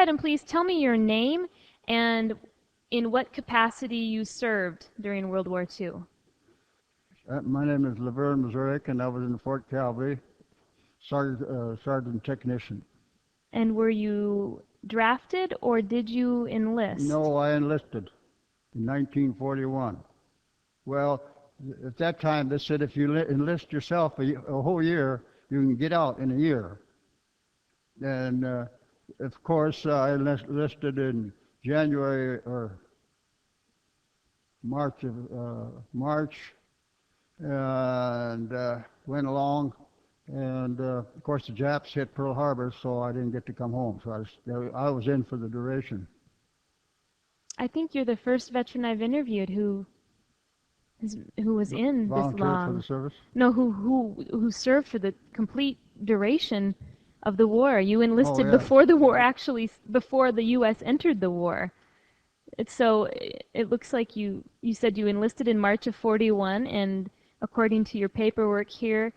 ahead and please tell me your name and in what capacity you served during World War II. My name is Laverne Mazurik, and I was in the Fort Cavalry, sergeant technician. And were you drafted or did you enlist? No, I enlisted in 1941. Well, at that time, they said if you enlist yourself a whole year, you can get out in a year. And of course, I enlisted in January or March, and went along. And of course, the Japs hit Pearl Harbor, so I didn't get to come home. So I was in for the duration. I think you're the first veteran I've interviewed who was in this Volunteered for the long. service? No, who served for the complete duration of the war. You enlisted yes. before the war, actually, before the U.S. entered the war. So it looks like you said you enlisted in March of 41, and according to your paperwork here,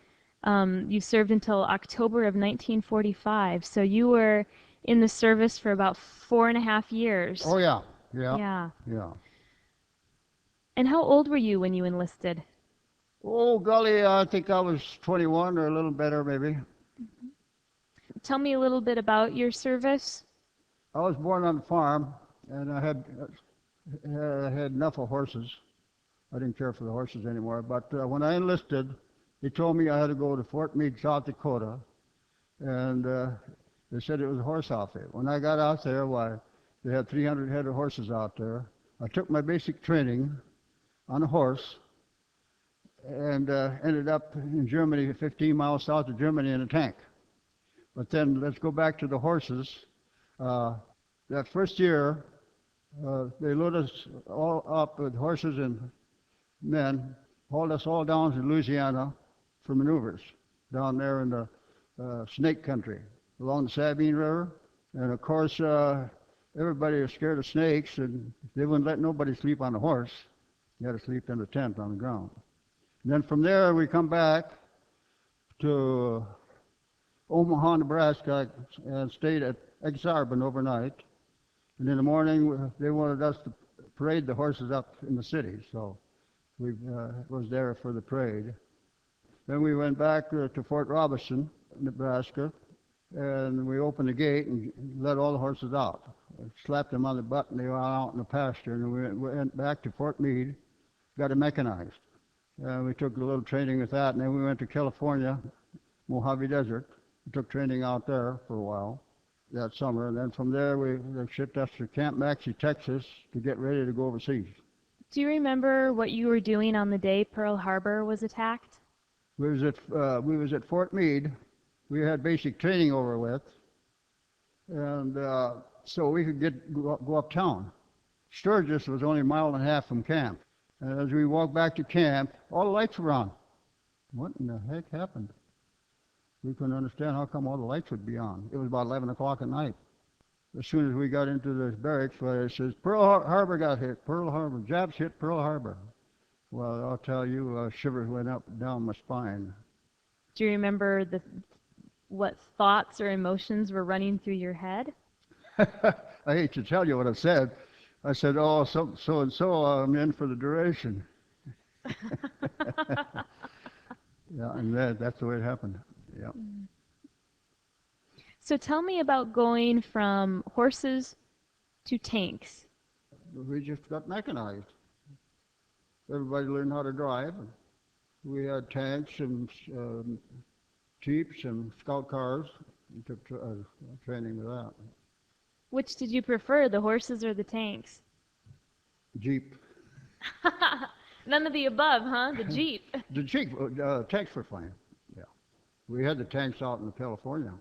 you served until October of 1945. So you were in the service for about 4.5 years. Oh, yeah. Yeah. Yeah. Yeah. And how old were you when you enlisted? Oh, golly, I think I was 21 or a little better, maybe. Tell me a little bit about your service. I was born on a farm, and I had enough of horses. I didn't care for the horses anymore. But when I enlisted, they told me I had to go to Fort Meade, South Dakota, and they said it was a horse outfit. When I got out there, why, they had 300 head of horses out there. I took my basic training on a horse and ended up in Germany, 15 miles south of Germany, in a tank. But then let's go back to the horses. That first year, they loaded us all up with horses and men, hauled us all down to Louisiana for maneuvers down there in the snake country along the Sabine River. And of course, everybody was scared of snakes, and they wouldn't let nobody sleep on a horse. You had to sleep in a tent on the ground. And then from there, we come back to Omaha, Nebraska, and stayed at Exarban overnight. And in the morning, they wanted us to parade the horses up in the city, so we was there for the parade. Then we went back to Fort Robertson, Nebraska, and we opened the gate and let all the horses out. Slapped them on the butt, and they were out in the pasture. And we went back to Fort Meade, got it mechanized. We took a little training with that, and then we went to California, Mojave Desert. We took training out there for a while that summer, and then from there they shipped us to Camp Maxey, Texas, to get ready to go overseas. Do you remember what you were doing on the day Pearl Harbor was attacked? We was at Fort Meade. We had basic training over with, and so we could go uptown. Sturgis was only a mile and a half from camp. And as we walked back to camp, all the lights were on. What in the heck happened? We couldn't understand how come all the lights would be on. It was about 11 o'clock at night. As soon as we got into the barracks, it says, Pearl Harbor got hit. Pearl Harbor. Japs hit Pearl Harbor. Well, I'll tell you, shivers went up and down my spine. Do you remember what thoughts or emotions were running through your head? I hate to tell you what I said. I said, oh, so and so, I'm in for the duration. Yeah, and that's the way it happened. Yeah. So tell me about going from horses to tanks. We just got mechanized. Everybody learned how to drive. We had tanks and jeeps and scout cars. We took training with that. Which did you prefer, the horses or the tanks? Jeep. None of the above, huh? The Jeep. The Jeep, tanks were fine. Yeah. We had the tanks out in California,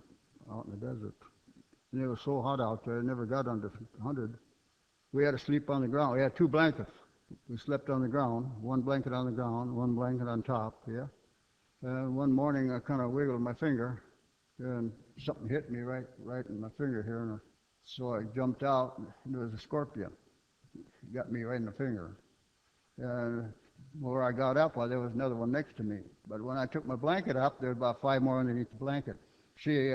out in the desert. And it was so hot out there, it never got under 100. We had to sleep on the ground. We had 2 blankets. We slept on the ground, 1 blanket on the ground, 1 blanket on top, yeah. And one morning I kind of wiggled my finger, and something hit me right in my finger here. And so I jumped out, and there was a scorpion. It got me right in the finger. And where I got up, well, there was another one next to me. But when I took my blanket up, there was about 5 more underneath the blanket. See,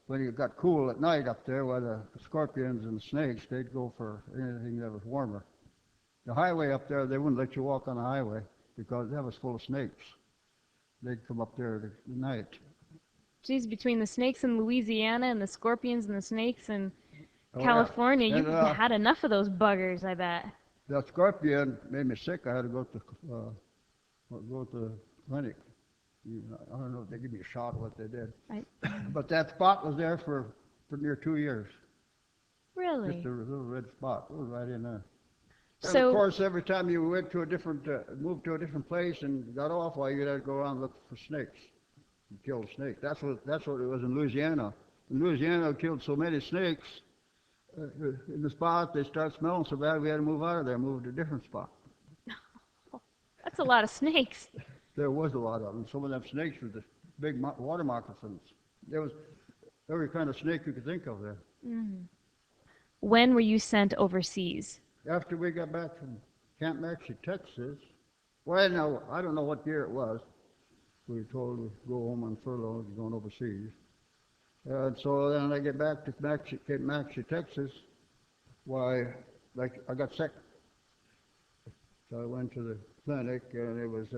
when it got cool at night up there, where the scorpions and snakes, they'd go for anything that was warmer. The highway up there, they wouldn't let you walk on the highway because that was full of snakes. They'd come up there at night. Geez, between the snakes in Louisiana and the scorpions and the snakes in Oh yeah. California, you And had enough of those buggers, I bet. the scorpion made me sick. I had to go to the clinic. I don't know if they give me a shot or what they did. I, But that spot was there for near 2 years. really? Just a little red spot. It was right in there. And So, of course, every time you went to a different, moved to a different place and got off, well, you'd have to go around and look for snakes. You killed snakes. That's what it was in Louisiana. In Louisiana, we killed so many snakes in the spot. They start smelling so bad, we had to move out of there, move to a different spot. that's a lot of snakes. There was a lot of them. Some of them snakes were the big water moccasins. There was every kind of snake you could think of there. When were you sent overseas? After we got back from Camp Maxie, Texas, well, no, I don't know what year it was. We were told to go home on furlough, going overseas. And so then I get back to Camp Maxie, Texas. Why, like I got sick. So I went to the clinic and it was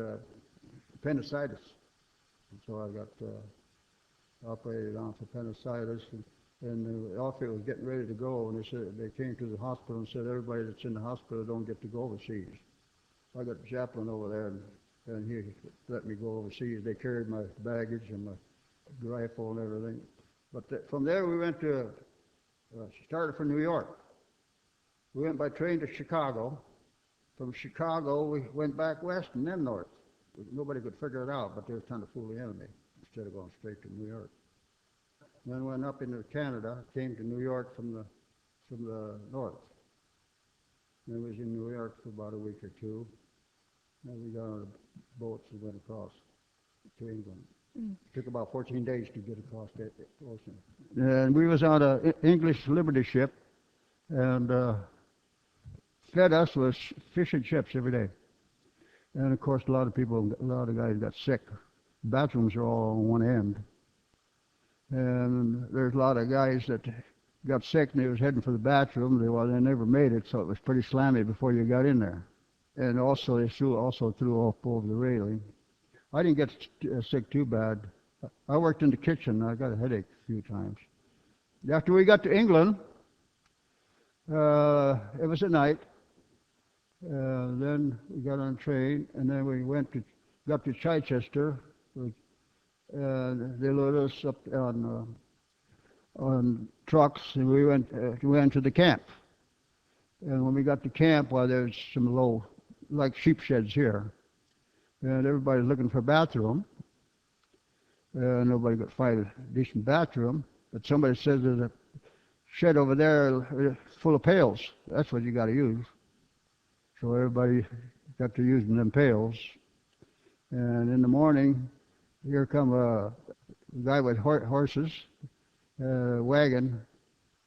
appendicitis. And so I got operated on for appendicitis. And the outfit was getting ready to go, and they came to the hospital and said everybody that's in the hospital don't get to go overseas. So I got the chaplain over there, and he let me go overseas. They carried my baggage and my rifle and everything. But from there we went to, started from New York. We went by train to Chicago. From Chicago we went back west and then north. Nobody could figure it out, but they were trying to fool the enemy instead of going straight to New York. Then went up into Canada, came to New York from the north. Then was in New York for about a week or two. Then we got on the boats and went across to England. It took about 14 days to get across the ocean. And we was on an English Liberty ship, and fed us with fish and chips every day. And of course, a lot of guys got sick. Bathrooms are all on one end. And there's a lot of guys that got sick and they was heading for the bathroom. They never made it, so it was pretty slammy before you got in there. And also they threw off over the railing. I didn't get sick too bad. I worked in the kitchen. I got a headache a few times. After we got to England, it was at night. Then we got on a train, and then we got to Chichester. They loaded us up on trucks, and we went to the camp. And when we got to camp, well, there's some low, like sheep sheds here, and everybody's looking for a bathroom. Nobody could find a decent bathroom, but somebody says there's a shed over there full of pails. That's what you got to use. So everybody got to using them pails. And in the morning, here come a guy with horses, wagon,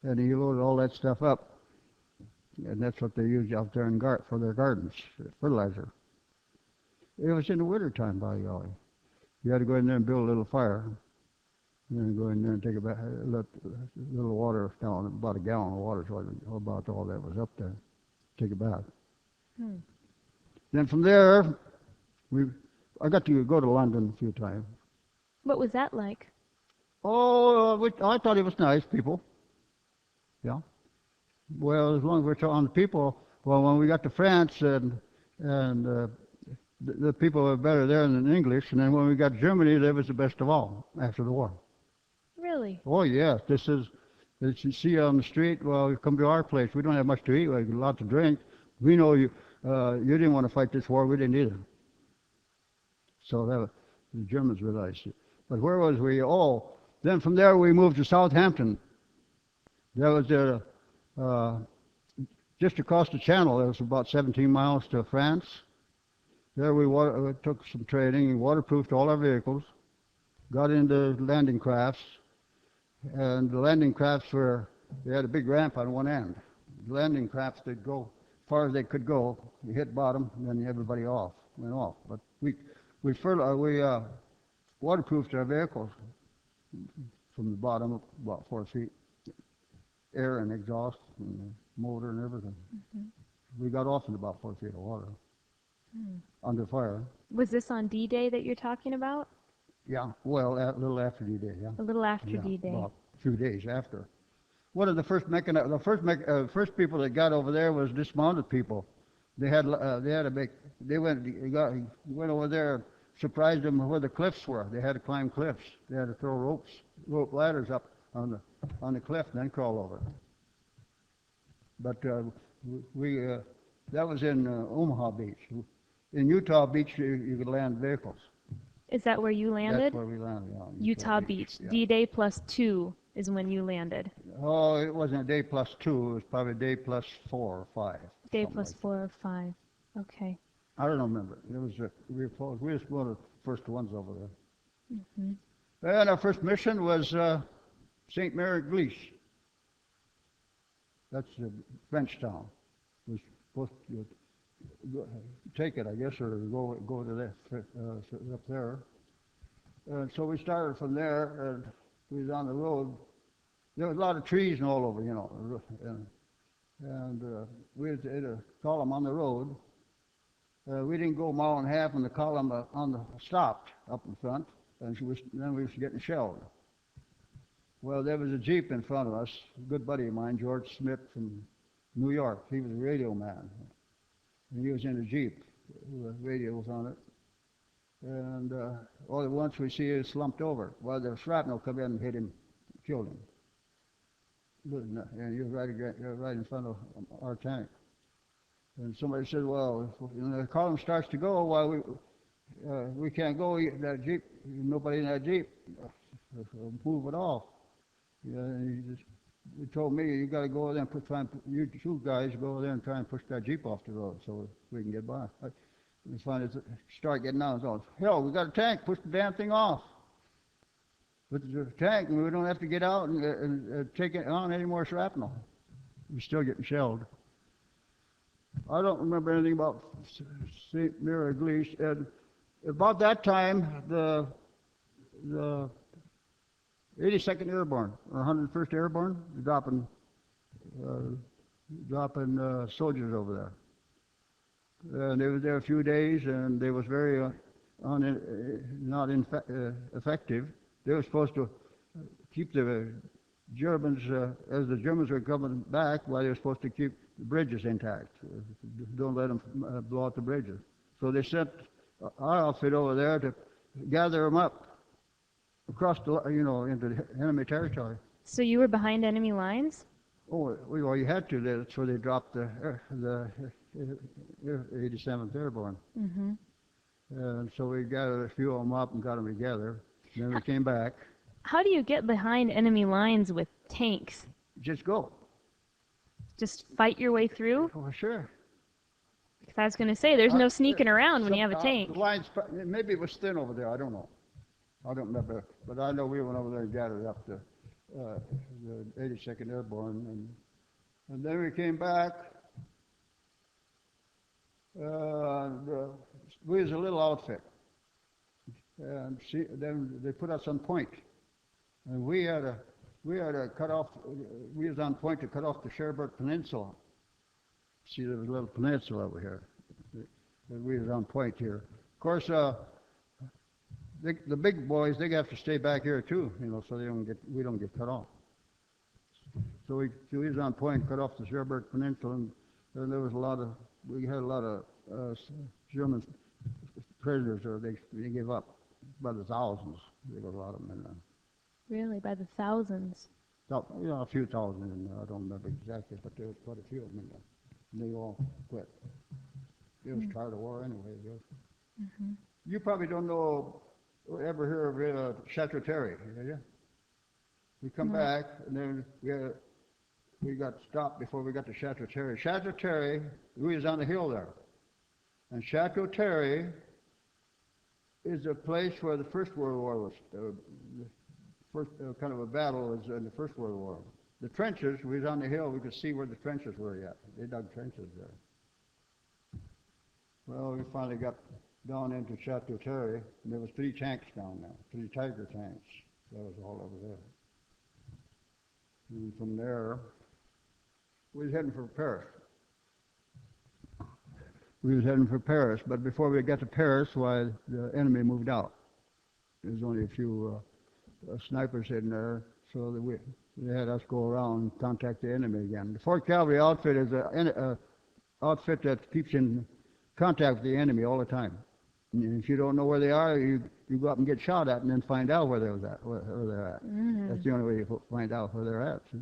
and he loaded all that stuff up. And that's what they use out there for their gardens, fertilizer. It was in the wintertime, by golly. You had to go in there and build a little fire, and then go in there and take a bath, let a little water down, about a gallon of water, so about all that was up there. Take a bath. Then from there, I got to go to London a few times. What was that like? Oh, I thought it was nice, people. Yeah. Well, as long as we're talking on the people, well, when we got to France, and the people were better there than English, and then when we got to Germany, they was the best of all after the war. Really? Oh, yes. This is, as you see on the street, well, you come to our place. We don't have much to eat. We have a lot to drink. We know you didn't want to fight this war. We didn't either. So the Germans were nice. But where was we? Oh, then from there we moved to Southampton. That was just across the channel. It was about 17 miles to France. There we took some training, waterproofed all our vehicles, got into landing crafts, and the landing crafts they had a big ramp on one end. The landing crafts, they'd go as far as they could go. You hit bottom, and then everybody went off. But we waterproofed our vehicles. from the bottom up about 4 feet, air and exhaust and motor and everything. We got off in about 4 feet of water under fire. Was this on D-Day that you're talking about? Yeah, well, a little after D-Day, yeah. A little after Yeah, D-Day. about a few days after. One of the first people that got over there was dismounted people. They had a big. They went over there, surprised them where the cliffs were. They had to climb cliffs. They had to throw rope ladders up on the cliff and then crawl over. But we that was in Omaha Beach. In Utah Beach, you could land vehicles. Is that where you landed? That's where we landed. Yeah, in Utah Beach. Yeah. D-Day +2 is when you landed. Oh, it wasn't a day plus 2. It was probably a day plus 4 or 5. Day something plus like 4 or 5. Okay. I don't remember. It was we were one of the first ones over there. And our first mission was St. Mary Glees. That's the French town. Was supposed to take it, I guess, or go to that up there. And so we started from there, and we was on the road. There was a lot of trees and all over, and we had a column on the road. We didn't go a mile and a half, and the column stopped up in front, and then we was getting shelled. Well, there was a Jeep in front of us. A good buddy of mine, George Smith from New York. He was a radio man, and he was in a Jeep. The radio was on it. And all at once we see it slumped over. Well, the shrapnel come in and hit him, killed him. And he was right in front of our tank. And somebody said, well, when the column starts to go, well, we can't go. That Jeep, nobody in that Jeep, move at all. Yeah, and he told me, you got to go over there and you two guys go over there and try and push that Jeep off the road so we can get by. We finally start getting out. So, hell, we got a tank. Push the damn thing off. Put the tank, and we don't have to get out and take it on any more shrapnel. We're still getting shelled. I don't remember anything about St. Mary Glees. And about that time, the 82nd Airborne, or 101st Airborne, dropping soldiers over there. And they were there a few days, and they was very not effective. They were supposed to keep the Germans, as the Germans were coming back, while they were supposed to keep the bridges intact. Don't let them blow out the bridges. So they sent our outfit over there to gather them up across the, into the enemy territory. So you were behind enemy lines? Oh, well, you had to. That's where they dropped the 87th Airborne. Mm-hmm. And so we gathered a few of them up and got them together. Then we came back. How do you get behind enemy lines with tanks? Just go. Just fight your way through? Oh, sure. Because I was going to say, there's no sneaking around when you have a tank. The lines, maybe it was thin over there. I don't know. I don't remember. But I know we went over there and gathered up the 82nd Airborne. And then we came back. We was a little outfit. And then they put us on point. And we had to cut off, we was on point to cut off the Sherbert Peninsula. See, there was a little peninsula over here. And we was on point here. Of course, the big boys, they have to stay back here too, so we don't get cut off. So we was on point, cut off the Sherbert Peninsula, and there was we had a lot of German prisoners, or they gave up by the thousands. There was a lot of them in there. Really, by the thousands? A few thousand in there. I don't remember exactly, but there was quite a few of them in there. And they all quit. They was tired of war anyway. Mm-hmm. You probably don't know, ever hear of Chateau Thierry, did you? We come back, and then we got stopped before we got to Chateau Thierry. Chateau Thierry, we was on the hill there. And Chateau Thierry is a place where the First World War was, the first kind of a battle was in the First World War. The trenches, we was on the hill, we could see where the trenches were yet. They dug trenches there. Well, we finally got down into Chateau Thierry, and there was 3 tanks down there, 3 Tiger tanks. That was all over there. And from there, we was heading for Paris. We was heading for Paris, but before we got to Paris, why the enemy moved out. There was only a few snipers in there, so that they had us go around and contact the enemy again. The 4th Cavalry outfit is an outfit that keeps in contact with the enemy all the time. And if you don't know where they are, you go up and get shot at, and then find out where they're at. That's the only way you find out where they're at. See?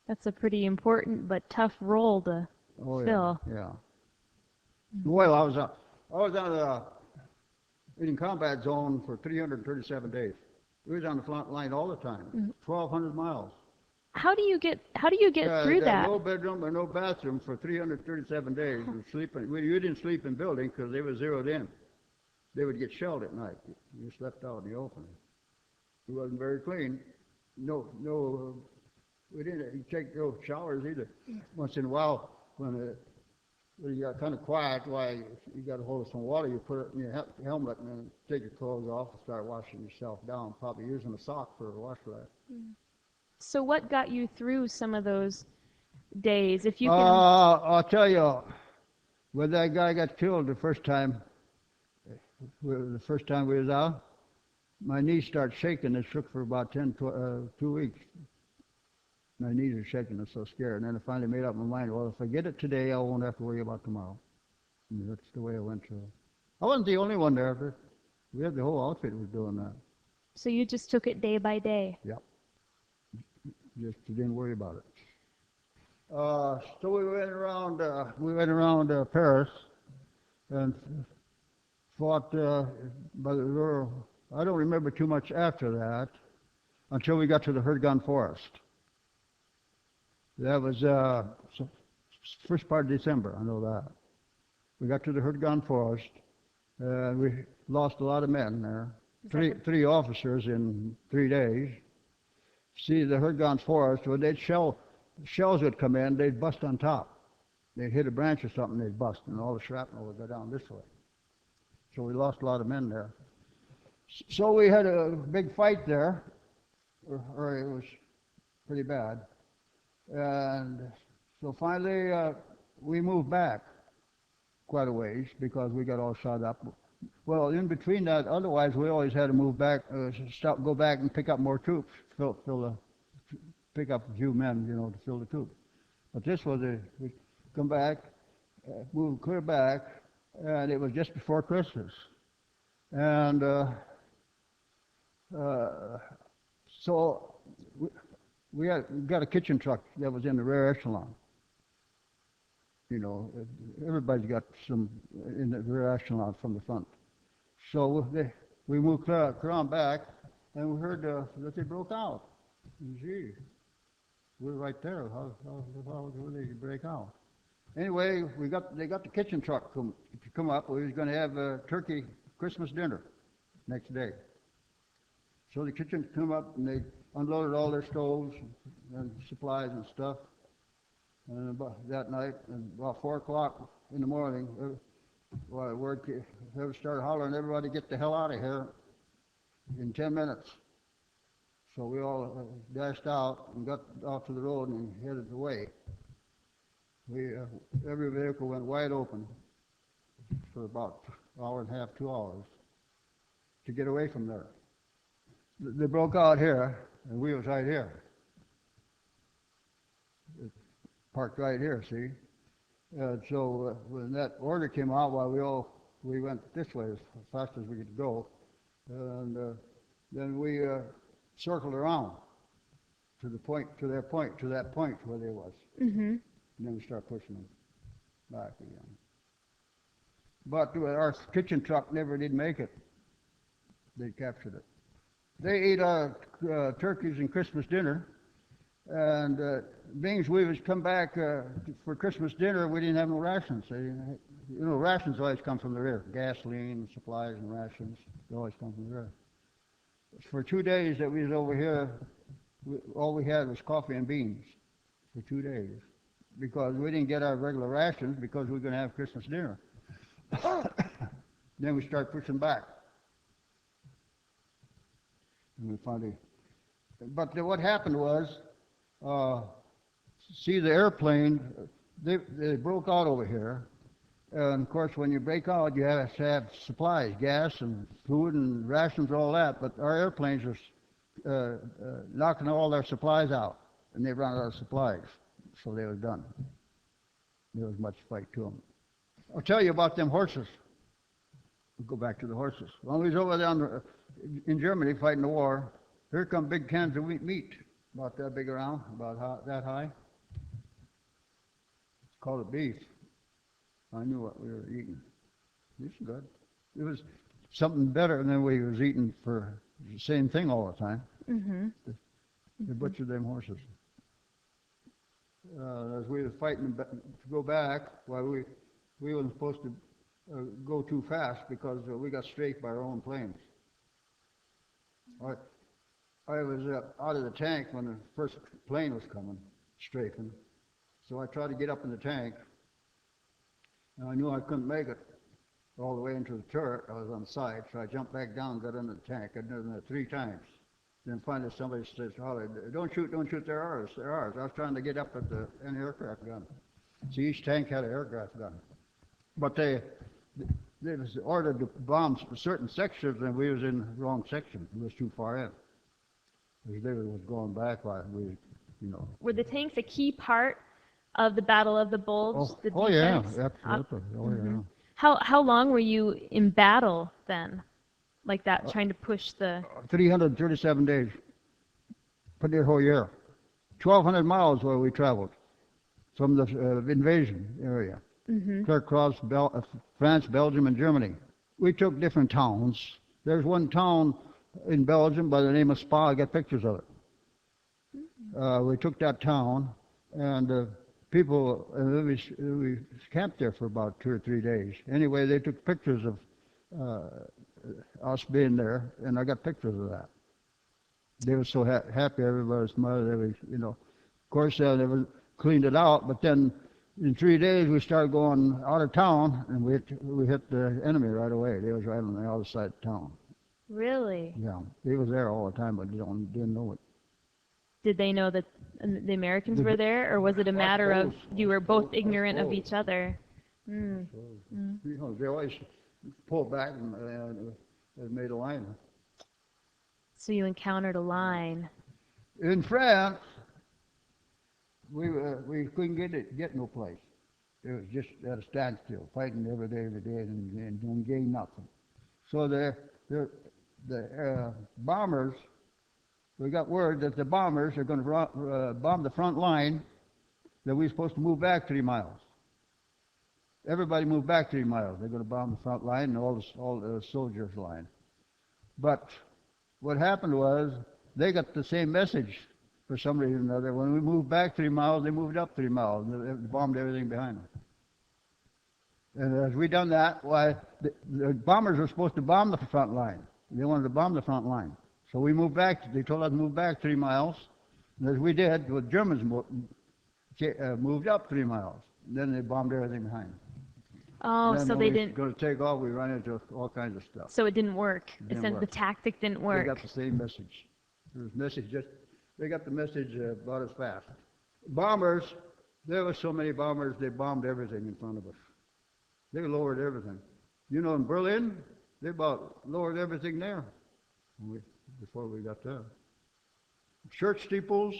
That's a pretty important but tough role to Oh fill. yeah. Well, I was in combat zone for 337 days. We was on the front line all the time, 1,200 miles. How do you get through that? No bedroom or no bathroom for 337 days. You didn't sleep in buildings because they were zeroed in. They would get shelled at night. You slept out in the open. It wasn't very clean. We didn't take no showers either. Once in a while, when you got kind of quiet, why you got a hold of some water, you put it in your helmet and then take your clothes off and start washing yourself down, probably using a sock for a washcloth. So what got you through some of those days? If you can. I'll tell you, when that guy got killed the first time we was out, my knees started shaking. It shook for about 2 weeks. My knees were shaking. I was so scared. And then I finally made up my mind, well, if I get it today, I won't have to worry about tomorrow. And that's the way I went through. I wasn't the only one there. But we had the whole outfit was doing that. So you just took it day by day. Yep. Just didn't worry about it. So we went around Paris and fought by the rural. I don't remember too much after that until we got to the Hurtgen Forest. That was first part of December, I know that. We got to the Hurtgen Forest, and we lost a lot of men there. Three officers in 3 days. See, the Hurtgen Forest, when shells would come in, they'd bust on top. They'd hit a branch or something, they'd bust, and all the shrapnel would go down this way. So we lost a lot of men there. So we had a big fight there, or it was pretty bad. And so finally, we moved back quite a ways because we got all shot up. Well, in between that, otherwise we always had to move back, go back and pick up more troops, pick up a few men, to fill the troops. But this was we come back, move clear back, and it was just before Christmas. And so we got a kitchen truck that was in the rear echelon. Everybody's got some in the rear echelon from the front. So we moved clear on back, and we heard that they broke out. And gee, we were right there. How did they break out? Anyway, they got the kitchen truck to come up. We was going to have a turkey Christmas dinner next day. So the kitchen come up, and they unloaded all their stoves and supplies and stuff. And about that night, and about 4 o'clock in the morning, they started hollering, everybody get the hell out of here in 10 minutes. So we all dashed out and got off to the road and headed away. Every vehicle went wide open for about an hour and a half, 2 hours to get away from there. They broke out here, and we was right here. Parked right here, see? So when that order came out, we went this way as fast as we could go, and then we circled around to that point where they was. And then we start pushing them back again. But our kitchen truck never did make it. They captured it. They ate our turkeys and Christmas dinner, and being as we was come back for Christmas dinner, we didn't have no rations. Rations always come from the rear. Gasoline, supplies, and rations, they always come from the rear. For 2 days that we was over here, all we had was coffee and beans for 2 days, because we didn't get our regular rations because we were going to have Christmas dinner. Then we started pushing back. And we finally, but what happened was, uh, see the airplane, they broke out over here. And of course, when you break out, you have to have supplies, gas and food and rations, all that. But our airplanes are knocking all their supplies out, and they ran out of supplies, so they were done. There was much fight to them. I'll tell you about them horses. We'll go back to the horses. When we was over there in Germany fighting the war, here come big cans of meat, about that big around, about that high. It's called a beef. I knew what we were eating. It was good. It was something better than we was eating for the same thing all the time. Mm-hmm. They butchered them horses. As we were fighting to go back, well, we weren't supposed to go too fast because we got strafed by our own planes. I was out of the tank when the first plane was coming, strafing. So I tried to get up in the tank. And I knew I couldn't make it all the way into the turret. I was on the side, so I jumped back down and got into the tank. I'd done that 3 times. Then finally somebody says, "Holly, don't shoot, they're ours, they're ours." I was trying to get up at the anti-aircraft gun. See, each tank had an aircraft gun. But they was ordered to bomb certain sections, and we was in the wrong section. We was too far in. Because they was going back while we, you know. Were the tanks a key part of the Battle of the Bulge? The yeah, defense? absolutely. Yeah. How long were you in battle then? Like that, trying to push the... 337 days. For the whole year. 1,200 miles where we traveled from the invasion area. Clear across France, Belgium, and Germany. We took different towns. There's one town in Belgium by the name of Spa. I got pictures of it. We took that town, and people, we camped there for about 2 or 3 days. Anyway, they took pictures of us being there, and I got pictures of that. They were so happy, everybody was smiling, they was, you know. Of course, they cleaned it out, but then in 3 days we started going out of town, and we hit the enemy right away. They was right on the other side of town. Really? Yeah, they was there all the time, but they didn't know it. Did they know that the Americans were there, or was it a matter of you were both ignorant of each other? You know, they always pulled back and made a line. So you encountered a line. In France, we couldn't get no place. It was just at a standstill, fighting every day, and don't gain nothing. So the bombers, we got word that the bombers are going to bomb the front line, that we're supposed to move back 3 miles. Everybody moved back 3 miles. They're going to bomb the front line and all the soldiers' line. But what happened was they got the same message for some reason or other. When we moved back 3 miles, they moved up 3 miles, and they bombed everything behind them. And as we done that, why the bombers were supposed to bomb the front line. They wanted to bomb the front line. So we moved back. They told us to move back 3 miles. And as we did, the Germans moved up 3 miles. Then they bombed everything behind them. Oh, so they didn't... Going to take off, we ran into all kinds of stuff. So it didn't work. Work. The tactic didn't work. They got the same message. They got the message about as fast. Bombers, there were so many bombers, they bombed everything in front of us. They lowered everything. You know, in Berlin, they about lowered everything there before we got there. Church steeples,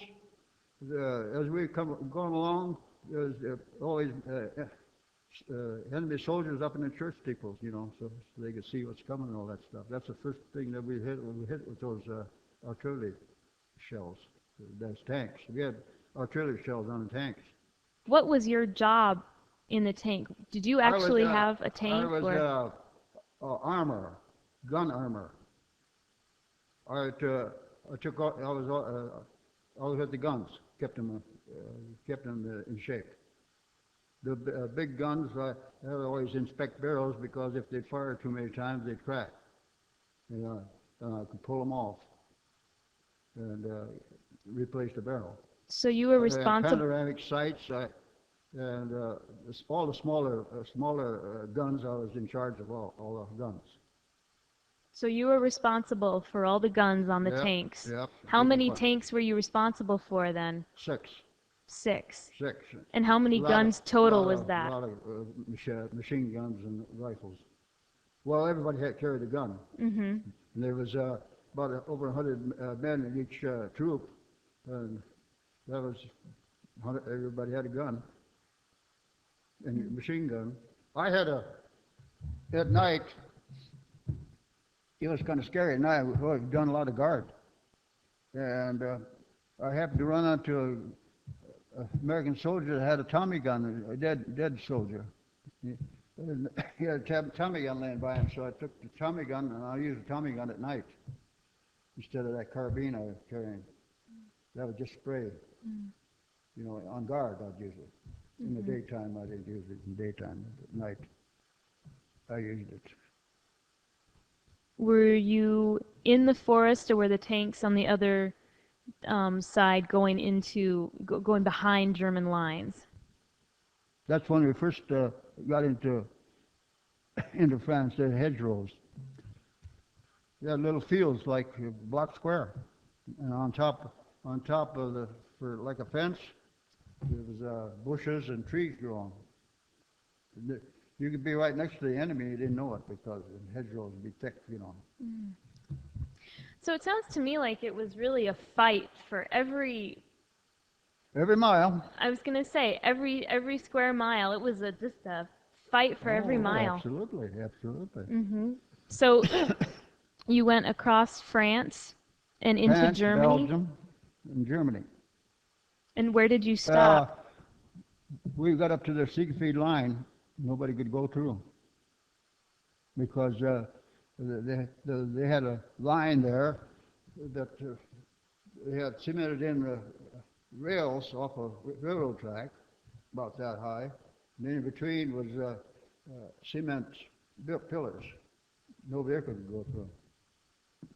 as we gone along, there's always enemy soldiers up in the church steeples, you know, so they could see what's coming and all that stuff. That's the first thing that we hit with those artillery shells. Those tanks. We had artillery shells on the tanks. What was your job in the tank? Did you actually have a tank? I was armor, gun armor. I was at the guns, kept them in shape. The big guns, I always inspect barrels because if they fire too many times, they'd crack. And I could pull them off and replace the barrel. So you were responsible. Panoramic sights, and all the smaller guns, I was in charge of all the guns. So you were responsible for all the guns on the Yep, tanks. yep. How Big many one. tanks were you responsible for then? Six, 6. six. And how many guns total was that? Lot of machine guns and rifles. Well, everybody had carried a gun, Mm-hmm. and there was about over 100 men in each troop, and that was 100, everybody had a gun and a machine gun. I had a at night. It was kind of scary at night. We've done a lot of guard, and I happened to run onto a American soldier that had a Tommy gun, a dead soldier. He, he had a Tommy gun laying by him, so I took the Tommy gun and I used the Tommy gun at night instead of that carbine I was carrying. That would just spray. You know, on guard I'd use it. In the daytime I didn't use it in the daytime. At night I used it. Were you in the forest, or were the tanks on the other side going behind German lines? That's when we first got into France. The hedgerows. They had little fields like a block square, and on top of for like a fence, there was bushes and trees growing. You could be right next to the enemy, you didn't know it because the hedgerows would be thick, you know. So it sounds to me like it was really a fight for every. Every mile. I was going to say every square mile. It was just a fight for every mile. Absolutely, absolutely. So you went across France and into France, Germany. Belgium, and Germany. And where did you stop? We got up to the Siegfried line. Nobody could go through because they had a line there that they had cemented in the rails off a railroad track about that high. And then in between was cement built pillars. No vehicle could go through.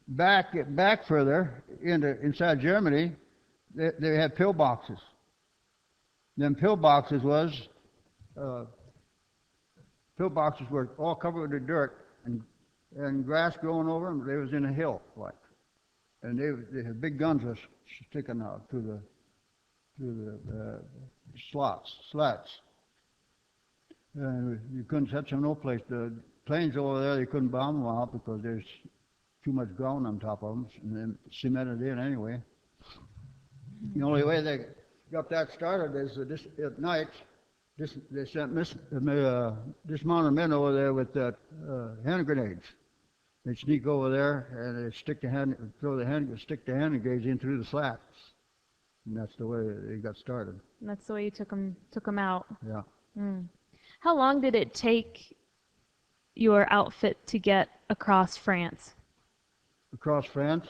Back further inside Germany, they had pillboxes. Them pillboxes were all covered with dirt and grass growing over them. They was in a hill, like, and they had big guns sticking out through the slats. And you couldn't touch them no place. The planes over there, they couldn't bomb them out because there's too much ground on top of them, and then cemented in anyway. The only way they got that started is at night. They sent dismounted men over there with hand grenades. They sneak over there and they stick the hand grenades in through the slats, and that's the way they got started. And that's the way you took them out. Yeah. How long did it take your outfit to get across France? Across France?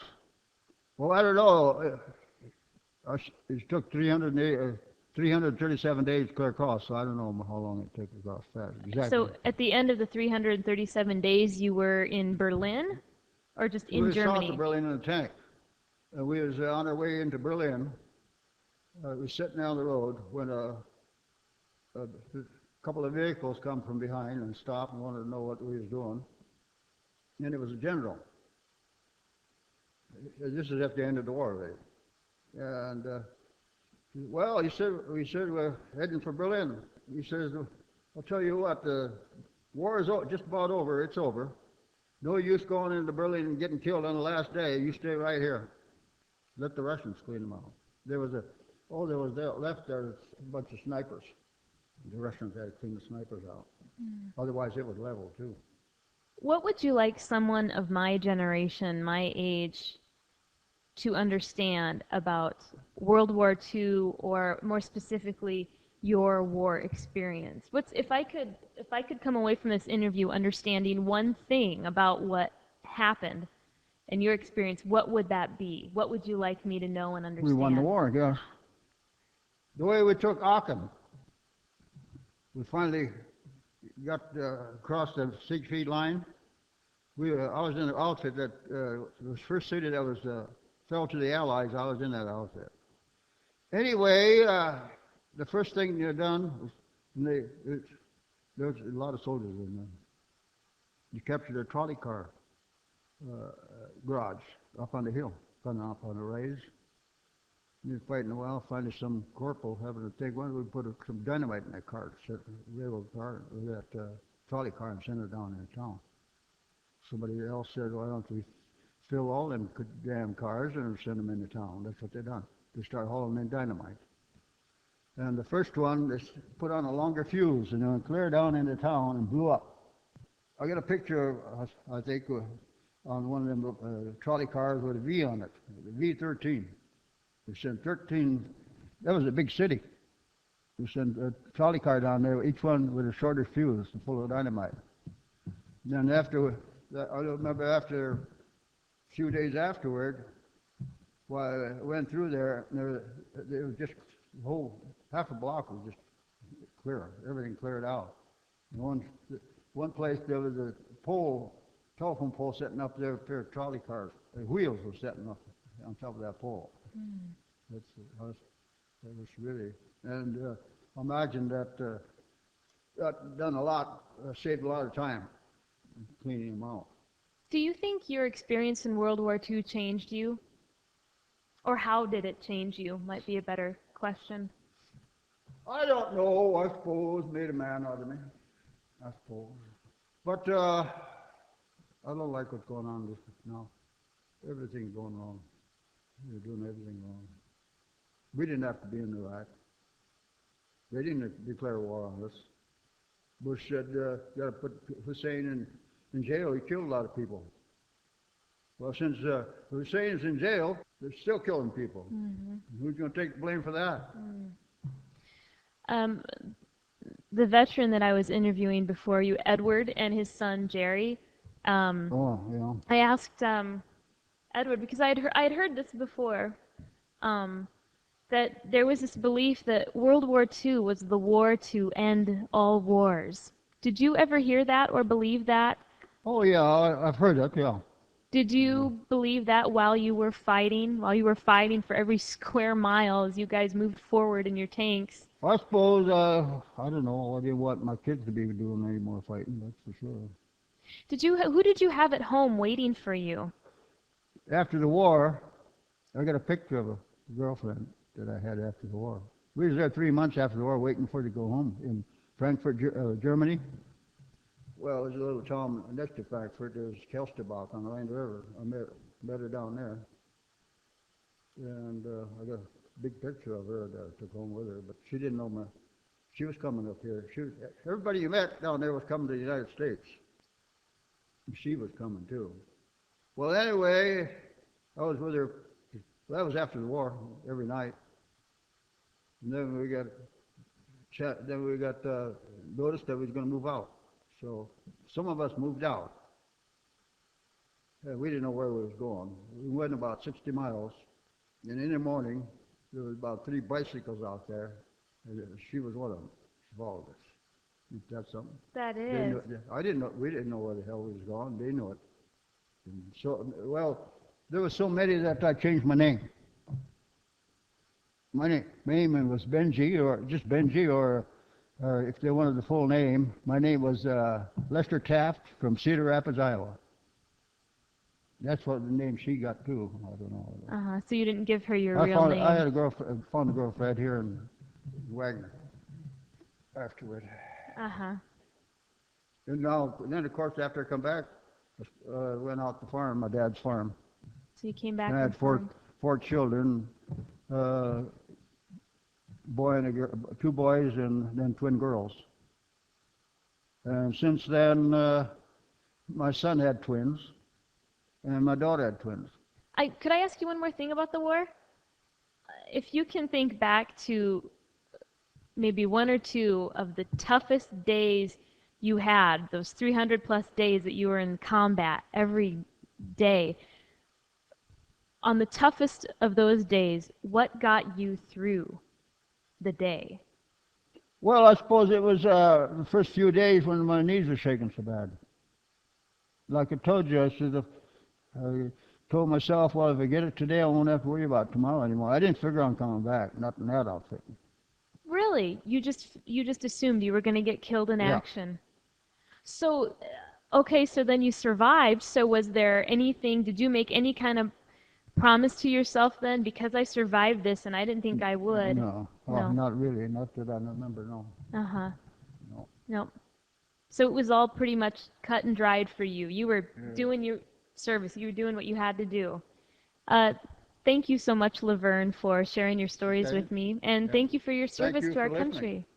Well, I don't know. It took 337 days to clear across, so I don't know how long it took across France. Exactly. So at the end of the 337 days, you were in Berlin, or just in Germany? We were south of Berlin in a tank. We was on our way into Berlin. We were sitting down the road when a couple of vehicles come from behind and stopped and wanted to know what we was doing. And it was a general. This is at the end of the war, right? And well, he said we're heading for Berlin. He says, I'll tell you what, the war is just about over. It's over. No use going into Berlin and getting killed on the last day. You stay right here. Let the Russians clean them out. There was left there a bunch of snipers. The Russians had to clean the snipers out. Otherwise, it was level too. What would you like someone of my generation, my age, to understand about World War II, or more specifically, your war experience? If I could come away from this interview understanding one thing about what happened in your experience, what would that be? What would you like me to know and understand? We won the war, yeah. The way we took Aachen, we finally got across the Siegfried line. I was in an outfit that was first city that was fell to the Allies. I was in that outfit. Anyway, the first thing they done was there was a lot of soldiers in there. You captured a trolley car. uh, garage up on the hill, coming up on a raise. We were fighting a while, finally some corporal having to take one, we put some dynamite in that car, railroad car, or that trolley car and send it down into town. Somebody else said, why don't we fill all them damn cars and send them into town? That's what they done. They start hauling in dynamite. And the first one, they put on a longer fuse and it clear down into town and blew up. I got a picture, I think, on one of them trolley cars with a V on it, the V13. They sent 13, that was a big city. They sent a trolley car down there, each one with a shorter fuse full of dynamite. Then after, I remember after a few days afterward, while I went through there was just the whole half a block was just clear, everything cleared out. One place there was a pole, telephone pole sitting up there, a pair of trolley cars, the wheels were sitting up on top of that pole. That was really, and imagine that that done a lot, saved a lot of time cleaning them out. Do you think your experience in World War II changed you? Or how did it change you? Might be a better question. I don't know, I suppose, made a man out of me, I suppose. But I don't like what's going on now. Everything's going wrong. They're doing everything wrong. We didn't have to be in Iraq. They didn't declare war on us. Bush said, got to put Hussein in jail. He killed a lot of people. Well, since Hussein's in jail, they're still killing people. Mm-hmm. Who's going to take the blame for that? The veteran that I was interviewing before you, Edward, and his son Jerry. I asked Edward, because I had heard this before, that there was this belief that World War II was the war to end all wars. Did you ever hear that or believe that? Oh yeah, I've heard that. Yeah. Did you believe that while you were fighting for every square mile as you guys moved forward in your tanks? I suppose, I don't know, I didn't want my kids to be doing any more fighting, that's for sure. Who did you have at home waiting for you? After the war, I got a picture of a girlfriend that I had after the war. We was there 3 months after the war waiting for her to go home in Frankfurt, Germany. Well, there's a little town next to Frankfurt. There's Kelsterbach on the Rhine River. I met her down there. And I got a big picture of her that I took home with her, but she didn't know me. She was coming up here. Everybody you met down there was coming to the United States. And she was coming too. Well, anyway, I was with her. That was after the war, every night. And then we got noticed that we was going to move out. So some of us moved out. We didn't know where we was going. We went about 60 miles, and in the morning, there was about 3 bicycles out there. And she was one of them. She followed us. Is that something? That is. I didn't know. We didn't know where the hell we was going. They knew it. And so, well, there were so many that I changed my name. My name was Benji, or just Benji, or if they wanted the full name, my name was Lester Taft from Cedar Rapids, Iowa. That's what the name she got too. I don't know. So you didn't give her your real name. I had found a girlfriend here in Wagner afterward. And then of course after I come back, I went out to farm, my dad's farm. So you came back. And I had four children. Boy and a girl, 2 boys and then twin girls. And since then, my son had twins, and my daughter had twins. Could I ask you one more thing about the war? If you can think back to maybe 1 or 2 of the toughest days you had, those 300 plus days that you were in combat every day, on the toughest of those days, what got you through the day? Well, I suppose it was the first few days when my knees were shaking so bad. Like I told you, I told myself, well, if I get it today, I won't have to worry about tomorrow anymore. I didn't figure on coming back, not in that outfit. Really? You just assumed you were going to get killed in action. So Okay, so then you survived. So was there anything, did you make any kind of promise to yourself then? Because I survived this and I didn't think I would. No, oh, No. not really, not that I remember. No, Uh-huh. no. No. So it was all pretty much cut and dried for you. You were Yeah. doing your service. You were doing what you had to do. Uh, thank you so much, Laverne, for sharing your stories Okay. with me, and Yeah. thank you for your Thank service you to our for listening. country.